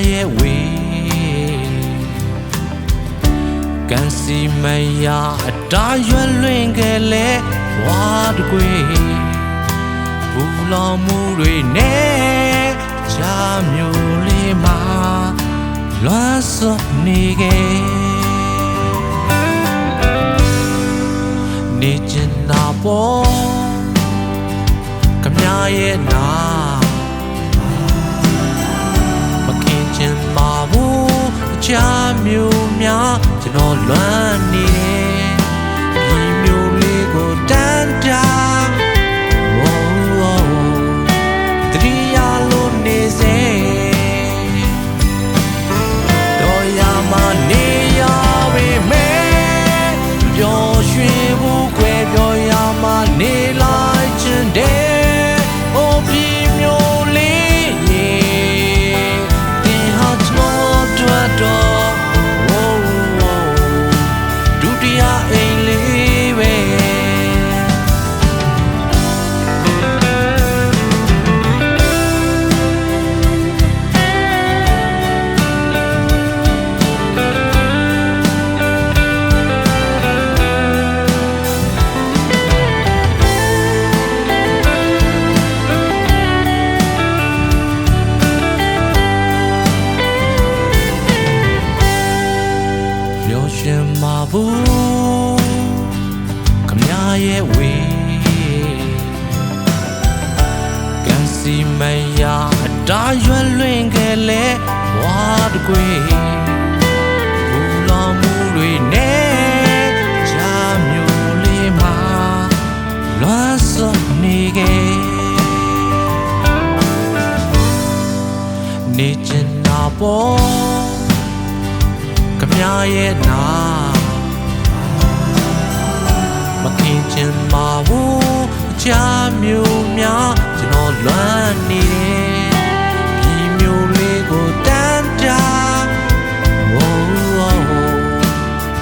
ရဲ့ဝေကန်စီမယာအတားရွယ်လွင်ခဲ့လေဝါတကွေဘူလောင်မှုတွေနဲ့ချာမျိုးလေးမှာလွမ်းစွတ်နေခဲ့နေချင်တာပေါ်ခမရဲ့နာမခင်ချင်ပါဘူးချာမျိုးများကျွန်တော်လွမ်းနေတယ်ဒီမျိုးလေးကိုတန်တာတတိယလို့နေစေတော့ရမနေရပေမဲ့ပျော်ရွှင်ဖို့ခွဲပြောရမနေလိုက်ချင်တယ်ဟိုပြီမျိုးလေးရေတင်ဟာကျွန်တော်တို့တော့ဒုတိယအိမ်လေးပဲရှင်မာဘူးခမရဲ့ဝေကန်စီမယာအတားရွယ်လွင်ခဲ့လေဝါတကွေဘူလောင်မှုတွေနဲ့ချာမျိုးလေးမှာလွမ်းစွတ်နေခဲ့နေချင်တာပေါ်ခမရဲ့နာမခင်ချင်ပါဘူးချာမျိုးများကျွန်တော်လွမ်းနေတယ်ဒီမျိုးလေးကိုတန်တာ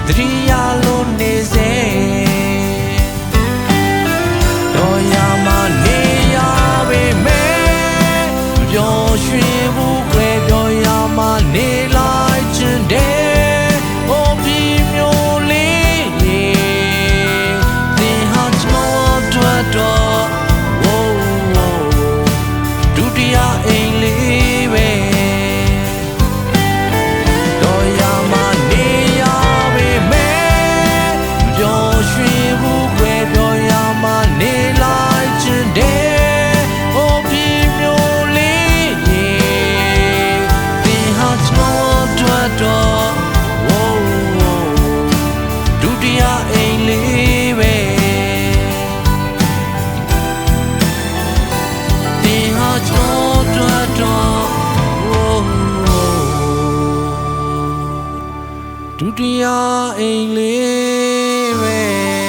တတိယလို့နေစေတော့ရမနေရပေမဲ့ပျော်ရွှင်ဖို့ခွဲပြောရမနေလိုက်ချင်တယ်ဒုတိယအိမ်လေးပဲတော့ရမနေရပေမဲ့ပျော်ရွှင်ဖို့ခွဲပြောရမနေလိုက်ချင်တယ်ဟိုပြီမျိုးလေးရေသင်ဟာကျွန်တော်တော့ဒုတိယအိမ်လေးပဲဒုတိယအိမ်လေးပဲ